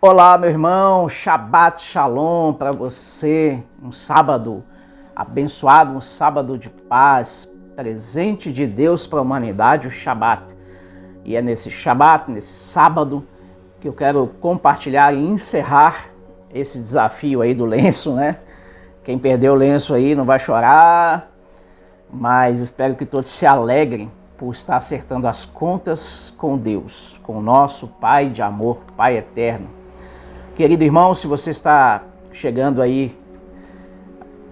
Olá, meu irmão, Shabbat Shalom para você, um sábado abençoado, um sábado de paz, presente de Deus para a humanidade, o Shabbat. E é nesse Shabbat, nesse sábado, que eu quero compartilhar e encerrar esse desafio aí do lenço, né? Quem perdeu o lenço aí não vai chorar, mas espero que todos se alegrem por estar acertando as contas com Deus, com o nosso Pai de amor, Pai eterno. Querido irmão, se você está chegando aí,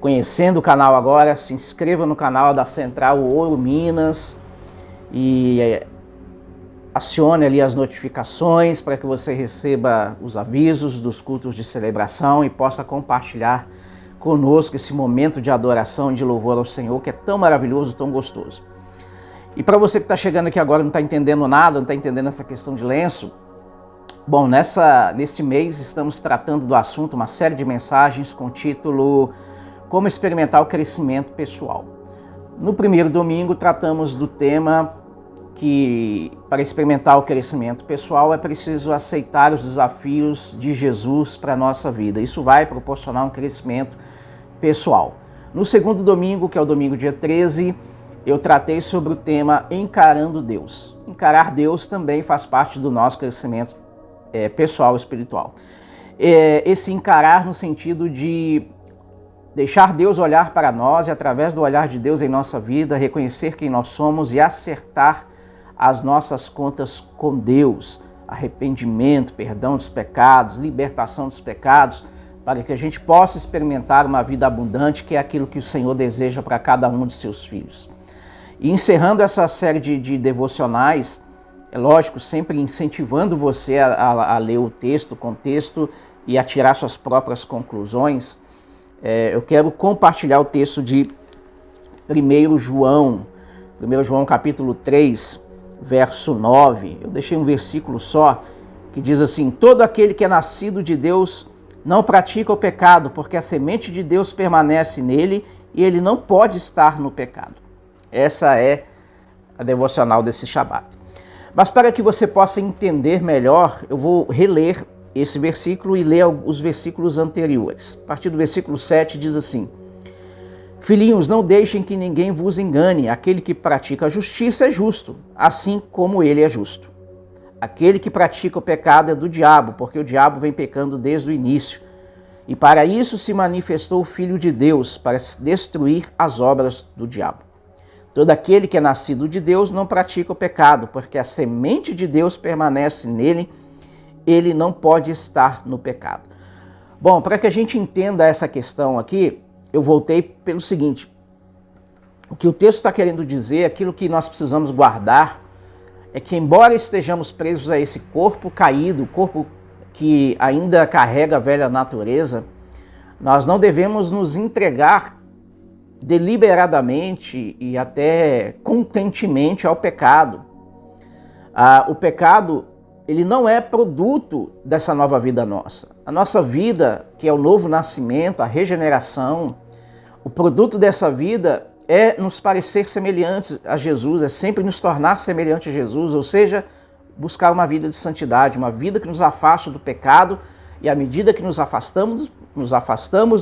conhecendo o canal agora, se inscreva no canal da Central Ouro Minas e acione ali as notificações para que você receba os avisos dos cultos de celebração e possa compartilhar conosco esse momento de adoração e de louvor ao Senhor, que é tão maravilhoso, tão gostoso. E para você que está chegando aqui agora e não está entendendo nada, não está entendendo essa questão de lenço, bom, neste mês estamos tratando do assunto, uma série de mensagens com o título Como experimentar o crescimento pessoal. No primeiro domingo tratamos do tema que para experimentar o crescimento pessoal é preciso aceitar os desafios de Jesus para a nossa vida. Isso vai proporcionar um crescimento pessoal. No segundo domingo, que é o domingo dia 13, eu tratei sobre o tema Encarando Deus. Encarar Deus também faz parte do nosso crescimento pessoal e espiritual. Esse encarar no sentido de deixar Deus olhar para nós e através do olhar de Deus em nossa vida, reconhecer quem nós somos e acertar as nossas contas com Deus. Arrependimento, perdão dos pecados, libertação dos pecados, para que a gente possa experimentar uma vida abundante, que é aquilo que o Senhor deseja para cada um de seus filhos. E encerrando essa série de devocionais, é lógico, sempre incentivando você a ler o texto, o contexto e a tirar suas próprias conclusões, eu quero compartilhar o texto de 1 João capítulo 3, verso 9. Eu deixei um versículo só que diz assim: todo aquele que é nascido de Deus não pratica o pecado, porque a semente de Deus permanece nele e ele não pode estar no pecado. Essa é a devocional desse Shabat. Mas para que você possa entender melhor, eu vou reler esse versículo e ler os versículos anteriores. A partir do versículo 7 diz assim: filhinhos, não deixem que ninguém vos engane. Aquele que pratica a justiça é justo, assim como ele é justo. Aquele que pratica o pecado é do diabo, porque o diabo vem pecando desde o início. E para isso se manifestou o Filho de Deus, para destruir as obras do diabo. Todo aquele que é nascido de Deus não pratica o pecado, porque a semente de Deus permanece nele, ele não pode estar no pecado. Bom, para que a gente entenda essa questão aqui, eu voltei pelo seguinte: o que o texto está querendo dizer, aquilo que nós precisamos guardar, é que embora estejamos presos a esse corpo caído, corpo que ainda carrega a velha natureza, nós não devemos nos entregar deliberadamente e até contentemente ao pecado. O pecado, ele não é produto dessa nova vida nossa. A nossa vida, que é o novo nascimento, a regeneração, o produto dessa vida é nos parecer semelhantes a Jesus, é sempre nos tornar semelhante a Jesus, ou seja, buscar uma vida de santidade, uma vida que nos afaste do pecado, e à medida que nos afastamos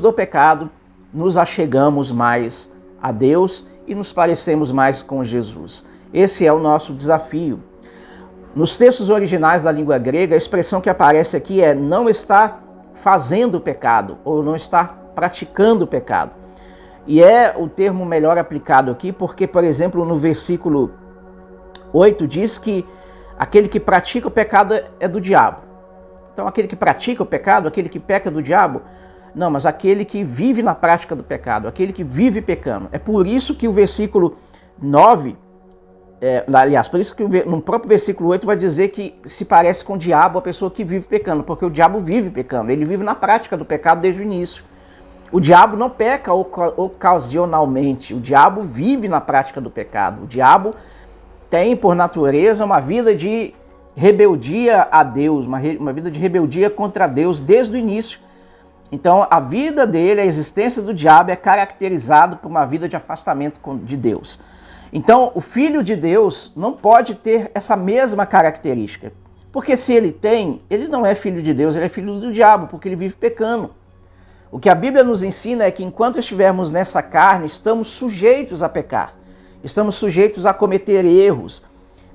do pecado, nos achegamos mais a Deus e nos parecemos mais com Jesus. Esse é o nosso desafio. Nos textos originais da língua grega, a expressão que aparece aqui é não estar fazendo o pecado ou não estar praticando o pecado. E é o termo melhor aplicado aqui porque, por exemplo, no versículo 8 diz que aquele que pratica o pecado é do diabo. Então, aquele que pratica o pecado, aquele que peca é do diabo? Não, mas aquele que vive na prática do pecado, aquele que vive pecando. É por isso que o versículo 9, por isso que no próprio versículo 8 vai dizer que se parece com o diabo a pessoa que vive pecando, porque o diabo vive pecando, ele vive na prática do pecado desde o início. O diabo não peca ocasionalmente, o diabo vive na prática do pecado. O diabo tem por natureza uma vida de rebeldia a Deus, uma vida de rebeldia contra Deus desde o início. Então, a vida dele, a existência do diabo é caracterizado por uma vida de afastamento de Deus. Então, o Filho de Deus não pode ter essa mesma característica. Porque se ele tem, ele não é filho de Deus, ele é filho do diabo, porque ele vive pecando. O que a Bíblia nos ensina é que enquanto estivermos nessa carne, estamos sujeitos a pecar. Estamos sujeitos a cometer erros,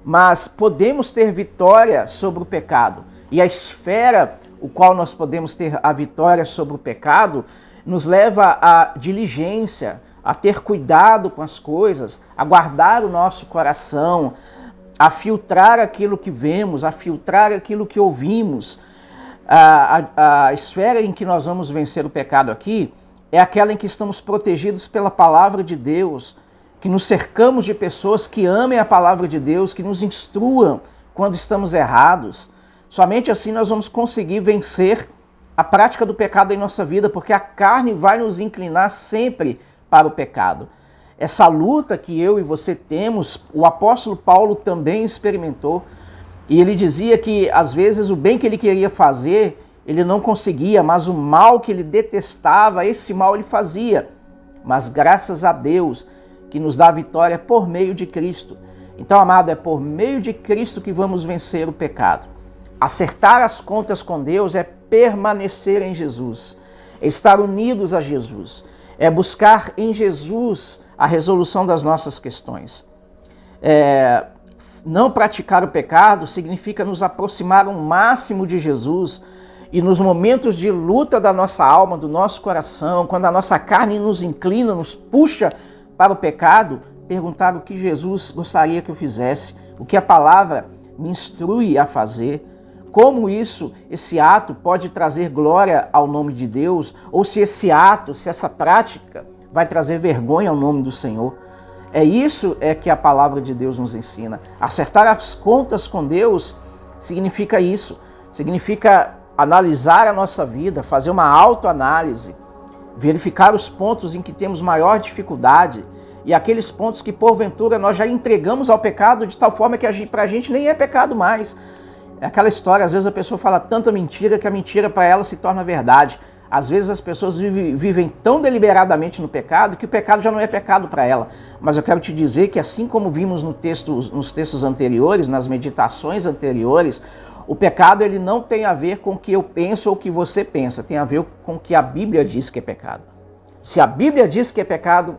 mas podemos ter vitória sobre o pecado. E a esfera, o qual nós podemos ter a vitória sobre o pecado, nos leva à diligência, a ter cuidado com as coisas, a guardar o nosso coração, a filtrar aquilo que vemos, a filtrar aquilo que ouvimos. A esfera em que nós vamos vencer o pecado aqui é aquela em que estamos protegidos pela palavra de Deus, que nos cercamos de pessoas que amem a palavra de Deus, que nos instruam quando estamos errados. Somente assim nós vamos conseguir vencer a prática do pecado em nossa vida, porque a carne vai nos inclinar sempre para o pecado. Essa luta que eu e você temos, o apóstolo Paulo também experimentou, e ele dizia que às vezes o bem que ele queria fazer, ele não conseguia, mas o mal que ele detestava, esse mal ele fazia. Mas graças a Deus que nos dá a vitória por meio de Cristo. Então, amado, é por meio de Cristo que vamos vencer o pecado. Acertar as contas com Deus é permanecer em Jesus, é estar unidos a Jesus, é buscar em Jesus a resolução das nossas questões. Não praticar o pecado significa nos aproximar ao máximo de Jesus e nos momentos de luta da nossa alma, do nosso coração, quando a nossa carne nos inclina, nos puxa para o pecado, perguntar o que Jesus gostaria que eu fizesse, o que a palavra me instrui a fazer, como esse ato pode trazer glória ao nome de Deus, ou se esse ato, se essa prática vai trazer vergonha ao nome do Senhor. Isso que a palavra de Deus nos ensina. Acertar as contas com Deus significa isso. Significa analisar a nossa vida, fazer uma autoanálise, verificar os pontos em que temos maior dificuldade e aqueles pontos que porventura nós já entregamos ao pecado de tal forma que para a gente nem é pecado mais. É aquela história, às vezes a pessoa fala tanta mentira que a mentira para ela se torna verdade. Às vezes as pessoas vivem tão deliberadamente no pecado que o pecado já não é pecado para ela. Mas eu quero te dizer que assim como vimos nos textos anteriores, nas meditações anteriores, o pecado ele não tem a ver com o que eu penso ou o que você pensa, tem a ver com o que a Bíblia diz que é pecado. Se a Bíblia diz que é pecado,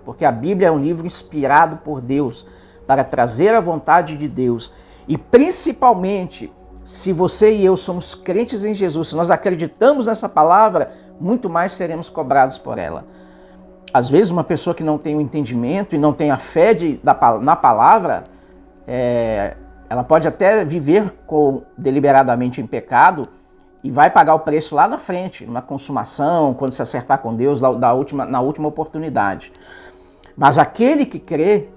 porque a Bíblia é um livro inspirado por Deus para trazer a vontade de Deus. E principalmente, se você e eu somos crentes em Jesus, se nós acreditamos nessa palavra, muito mais seremos cobrados por ela. Às vezes uma pessoa que não tem o entendimento e não tem a fé na palavra, ela pode até viver deliberadamente em pecado e vai pagar o preço lá na frente, na consumação, quando se acertar com Deus, na última oportunidade. Mas aquele que crê,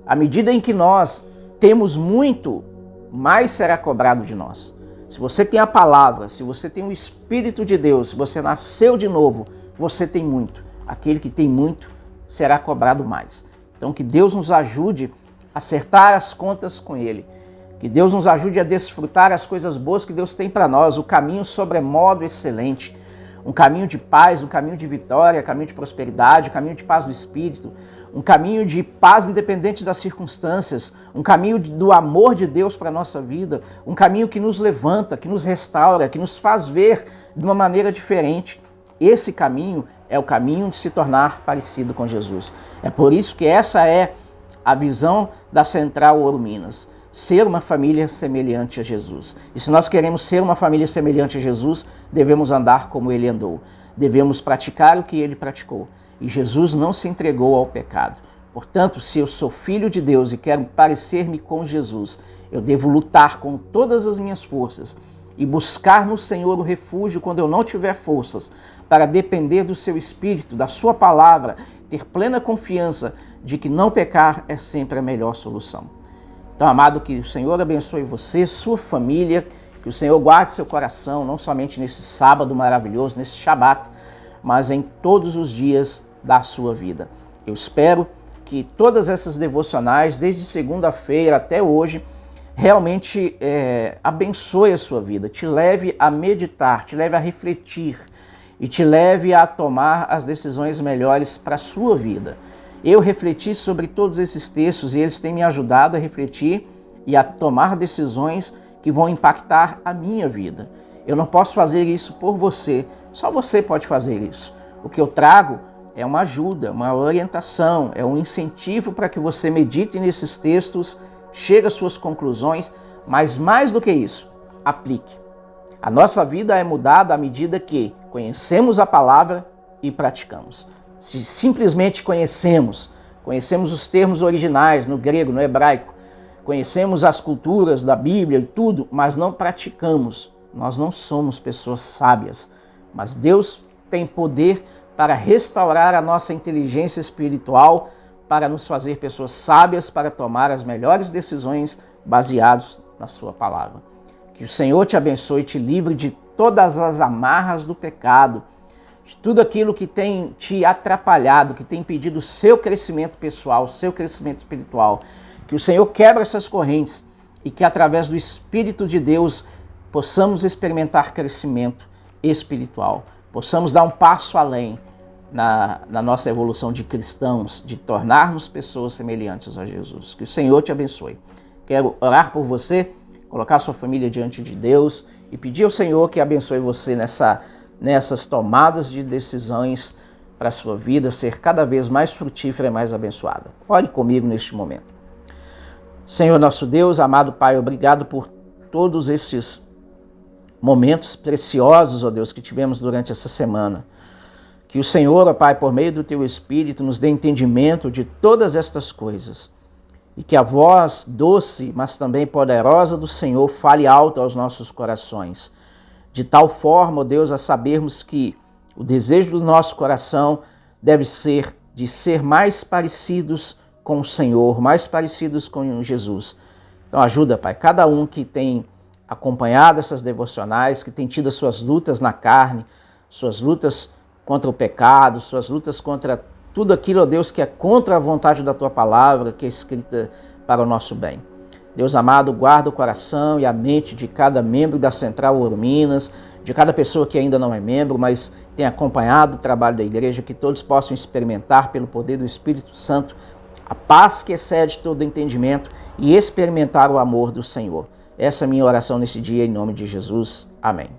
à medida em que nós temos muito, mais será cobrado de nós. Se você tem a palavra, se você tem o Espírito de Deus, se você nasceu de novo, você tem muito. Aquele que tem muito será cobrado mais. Então que Deus nos ajude a acertar as contas com Ele. Que Deus nos ajude a desfrutar as coisas boas que Deus tem para nós, o caminho sobremodo excelente. Um caminho de paz, um caminho de vitória, um caminho de prosperidade, um caminho de paz do Espírito, um caminho de paz independente das circunstâncias, um caminho do amor de Deus para a nossa vida, um caminho que nos levanta, que nos restaura, que nos faz ver de uma maneira diferente. Esse caminho é o caminho de se tornar parecido com Jesus. É por isso que essa é a visão da Central Ouro Minas. Ser uma família semelhante a Jesus. E se nós queremos ser uma família semelhante a Jesus, devemos andar como Ele andou. Devemos praticar o que Ele praticou. E Jesus não se entregou ao pecado. Portanto, se eu sou filho de Deus e quero parecer-me com Jesus, eu devo lutar com todas as minhas forças e buscar no Senhor o refúgio quando eu não tiver forças, para depender do seu Espírito, da sua palavra, ter plena confiança de que não pecar é sempre a melhor solução. Então, amado, que o Senhor abençoe você, sua família, que o Senhor guarde seu coração, não somente nesse sábado maravilhoso, nesse Shabat, mas em todos os dias da sua vida. Eu espero que todas essas devocionais, desde segunda-feira até hoje, realmente abençoe a sua vida, te leve a meditar, te leve a refletir e te leve a tomar as decisões melhores para a sua vida. Eu refleti sobre todos esses textos e eles têm me ajudado a refletir e a tomar decisões que vão impactar a minha vida. Eu não posso fazer isso por você, só você pode fazer isso. O que eu trago é uma ajuda, uma orientação, é um incentivo para que você medite nesses textos, chegue às suas conclusões, mas mais do que isso, aplique. A nossa vida é mudada à medida que conhecemos a palavra e praticamos. Se simplesmente conhecemos os termos originais no grego, no hebraico, conhecemos as culturas da Bíblia e tudo, mas não praticamos, nós não somos pessoas sábias. Mas Deus tem poder para restaurar a nossa inteligência espiritual, para nos fazer pessoas sábias, para tomar as melhores decisões baseadas na sua palavra. Que o Senhor te abençoe e te livre de todas as amarras do pecado, de tudo aquilo que tem te atrapalhado, que tem impedido o seu crescimento pessoal, o seu crescimento espiritual. Que o Senhor quebre essas correntes e que através do Espírito de Deus possamos experimentar crescimento espiritual, possamos dar um passo além na nossa evolução de cristãos, de tornarmos pessoas semelhantes a Jesus. Que o Senhor te abençoe. Quero orar por você, colocar sua família diante de Deus e pedir ao Senhor que abençoe você nessas tomadas de decisões para a sua vida ser cada vez mais frutífera e mais abençoada. Ore comigo neste momento. Senhor nosso Deus, amado Pai, obrigado por todos esses momentos preciosos, ó Deus, que tivemos durante essa semana. Que o Senhor, ó Pai, por meio do Teu Espírito, nos dê entendimento de todas estas coisas. E que a voz doce, mas também poderosa do Senhor fale alto aos nossos corações. De tal forma, ó Deus, a sabermos que o desejo do nosso coração deve ser de ser mais parecidos com o Senhor, mais parecidos com Jesus. Então ajuda, Pai, cada um que tem acompanhado essas devocionais, que tem tido as suas lutas na carne, suas lutas contra o pecado, suas lutas contra tudo aquilo, ó Deus, que é contra a vontade da Tua palavra, que é escrita para o nosso bem. Deus amado, guarda o coração e a mente de cada membro da Central Ouro Minas, de cada pessoa que ainda não é membro, mas tem acompanhado o trabalho da igreja, que todos possam experimentar pelo poder do Espírito Santo a paz que excede todo entendimento e experimentar o amor do Senhor. Essa é a minha oração nesse dia, em nome de Jesus. Amém.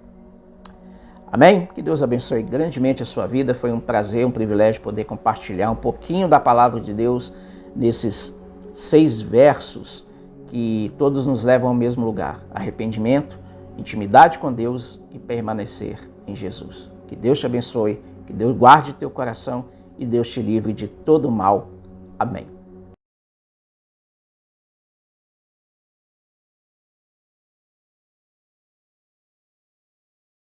Amém? Que Deus abençoe grandemente a sua vida. Foi um prazer, um privilégio poder compartilhar um pouquinho da palavra de Deus nesses 6 versos que todos nos levam ao mesmo lugar: arrependimento, intimidade com Deus e permanecer em Jesus. Que Deus te abençoe, que Deus guarde teu coração e Deus te livre de todo mal. Amém.